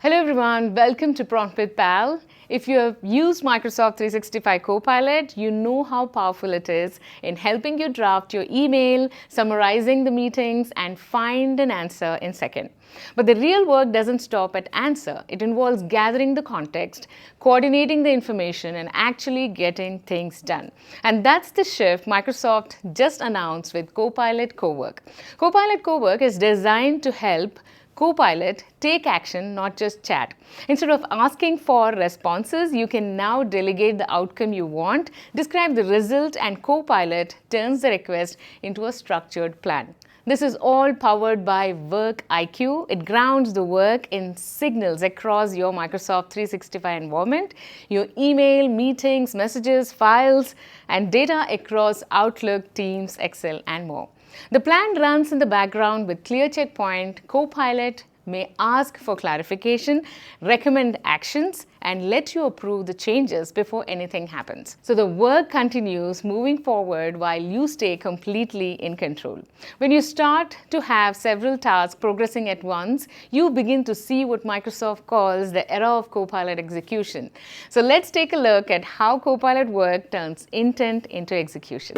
Hello everyone, welcome to Prompt with Pal. If you have used Microsoft 365 Copilot, you know how powerful it is in helping you draft your email, summarizing the meetings, and find an answer in seconds. But the real work doesn't stop at answer. It involves gathering the context, coordinating the information, and actually getting things done. And that's the shift Microsoft just announced with Copilot Cowork. Copilot Cowork is designed to help Copilot take action, not just chat. Instead of asking for responses, you can now delegate the outcome you want, describe the result, and Copilot turns the request into a structured plan. This is all powered by Work IQ. It grounds the work in signals across your Microsoft 365 environment, your email, meetings, messages, files, and data across Outlook, Teams, Excel, and more. The plan runs in the background with clear checkpoint. Copilot may ask for clarification, recommend actions, and let you approve the changes before anything happens. So the work continues moving forward while you stay completely in control. When you start to have several tasks progressing at once, you begin to see what Microsoft calls the era of Copilot execution. So let's take a look at how Copilot work turns intent into execution.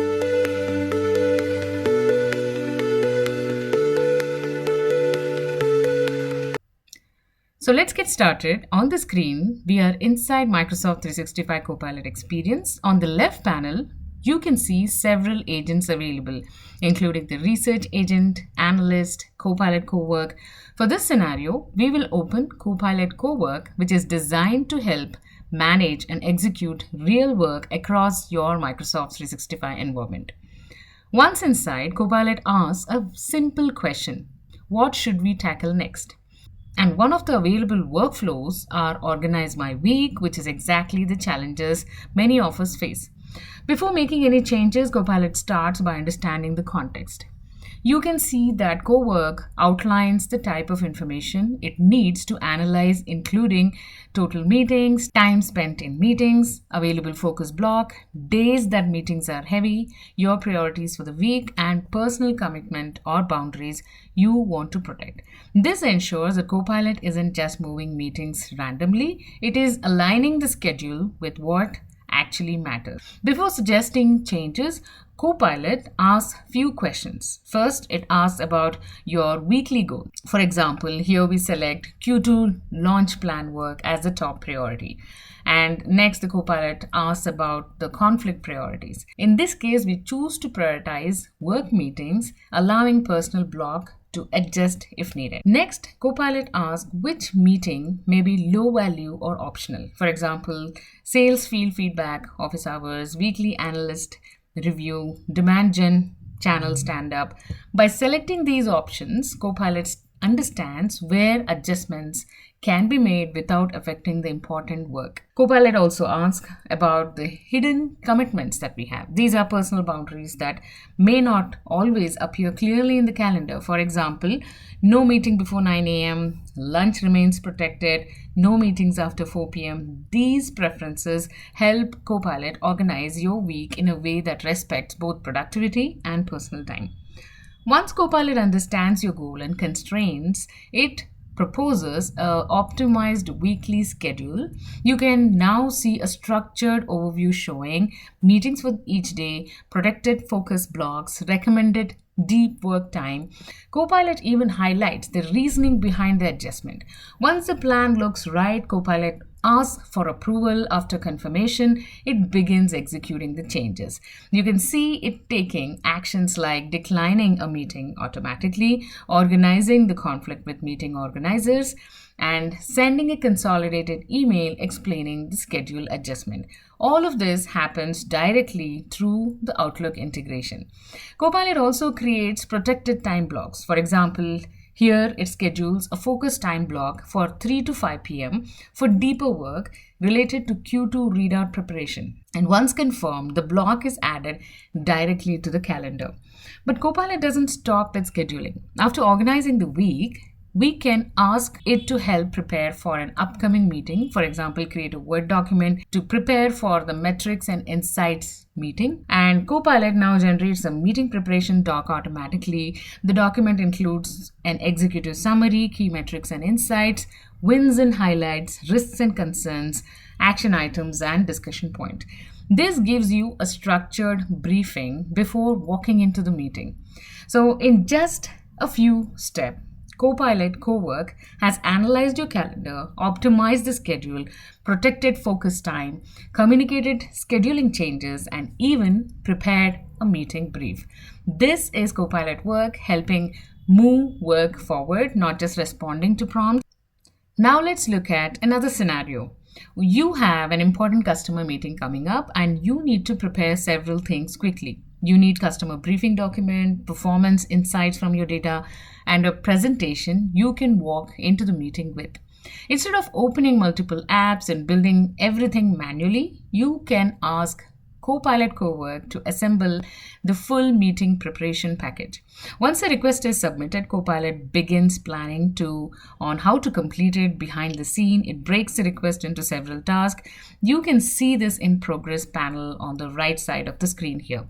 So let's get started. On the screen, we are inside Microsoft 365 Copilot experience. On the left panel, you can see several agents available, including the Research Agent, Analyst, Copilot Cowork. For this scenario, we will open Copilot Cowork, which is designed to help manage and execute real work across your Microsoft 365 environment. Once inside, Copilot asks a simple question: what should we tackle next? And one of the available workflows are organize my week, which is exactly the challenges many of us face. Before making any changes, Copilot starts by understanding the context. You can see that Cowork outlines the type of information it needs to analyze, including total meetings, time spent in meetings, available focus block, days that meetings are heavy, your priorities for the week, and personal commitment or boundaries you want to protect. This ensures that Copilot isn't just moving meetings randomly, it is aligning the schedule with what actually matters. Before suggesting changes, Copilot asks few questions. First, it asks about your weekly goals. For example, here we select Q2 launch plan work as the top priority. And next, the Copilot asks about the conflict priorities. In this case, we choose to prioritize work meetings, allowing personal block to adjust if needed. Next, Copilot asks which meeting may be low value or optional. For example, sales field feedback, office hours, weekly analyst review, demand gen, channel stand-up. By selecting these options, Copilot understands where adjustments can be made without affecting the important work. Copilot also asks about the hidden commitments that we have. These are personal boundaries that may not always appear clearly in the calendar. For example, no meeting before 9 a.m., lunch remains protected, no meetings after 4 p.m. These preferences help Copilot organize your week in a way that respects both productivity and personal time. Once Copilot understands your goal and constraints, it proposes an optimized weekly schedule. You can now see a structured overview showing meetings for each day, protected focus blocks, recommended deep work time. Copilot even highlights the reasoning behind the adjustment. Once the plan looks right, Copilot asks for approval. After confirmation, it begins executing the changes. You can see it taking actions like declining a meeting automatically, organizing the conflict with meeting organizers, and sending a consolidated email explaining the schedule adjustment. All of this happens directly through the Outlook integration. Copilot also creates protected time blocks. For example, here it schedules a focus time block for 3 to 5 p.m. for deeper work related to Q2 readout preparation. And once confirmed, the block is added directly to the calendar. But Copilot doesn't stop at scheduling. After organizing the week, we can ask it to help prepare for an upcoming meeting. For example, create a Word document to prepare for the metrics and insights meeting. And Copilot now generates a meeting preparation doc automatically. The document includes an executive summary, key metrics and insights, wins and highlights, risks and concerns, action items, and discussion point. This gives you a structured briefing before walking into the meeting. So, in just a few steps, Copilot Cowork has analyzed your calendar, optimized the schedule, protected focus time, communicated scheduling changes, and even prepared a meeting brief. This is Copilot Work helping move work forward, not just responding to prompts. Now let's look at another scenario. You have an important customer meeting coming up and you need to prepare several things quickly. You need customer briefing document, performance insights from your data, and a presentation you can walk into the meeting with. Instead of opening multiple apps and building everything manually, you can ask Copilot Cowork to assemble the full meeting preparation package. Once a request is submitted, Copilot begins planning on how to complete it behind the scene. It breaks the request into several tasks. You can see this in progress panel on the right side of the screen here.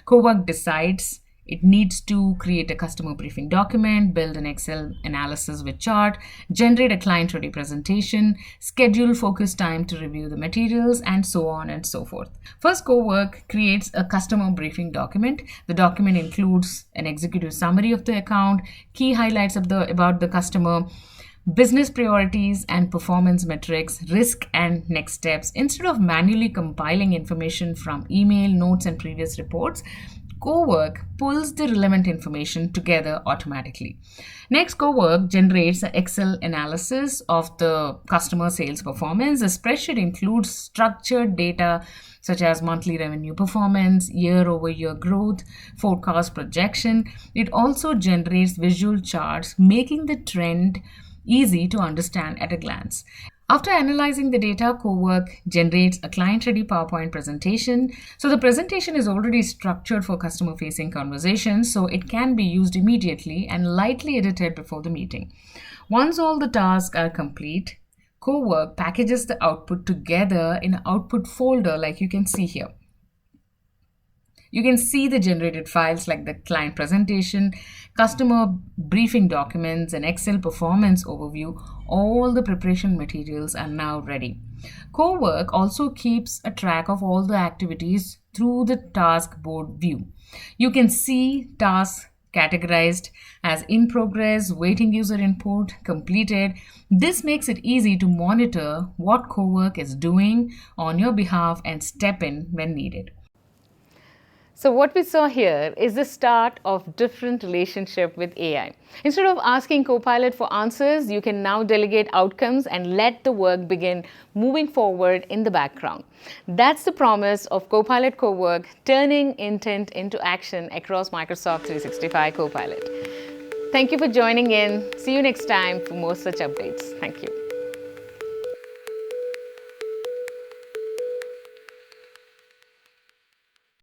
Cowork decides it needs to create a customer briefing document, build an Excel analysis with chart, generate a client-ready presentation, schedule focus time to review the materials, and so on and so forth. First, Cowork creates a customer briefing document. The document includes an executive summary of the account, key highlights about the customer, business priorities and performance metrics, risk and next steps. Instead of manually compiling information from email, notes, and previous reports, Cowork pulls the relevant information together automatically. Next, Cowork generates an Excel analysis of the customer sales performance. The spreadsheet includes structured data such as monthly revenue performance, year-over-year growth, forecast projection. It also generates visual charts, making the trend easy to understand at a glance. After analyzing the data, Cowork generates a client-ready PowerPoint presentation. So the presentation is already structured for customer-facing conversations, so it can be used immediately and lightly edited before the meeting. Once all the tasks are complete, Cowork packages the output together in an output folder like you can see here. You can see the generated files like the client presentation, customer briefing documents, and Excel performance overview. All the preparation materials are now ready. Cowork also keeps a track of all the activities through the task board view. You can see tasks categorized as in progress, waiting user input, completed. This makes it easy to monitor what Cowork is doing on your behalf and step in when needed. So what we saw here is the start of different relationship with AI. Instead of asking Copilot for answers, you can now delegate outcomes and let the work begin moving forward in the background. That's the promise of Copilot Cowork, turning intent into action across Microsoft 365 Copilot. Thank you for joining in. See you next time for more such updates. Thank you.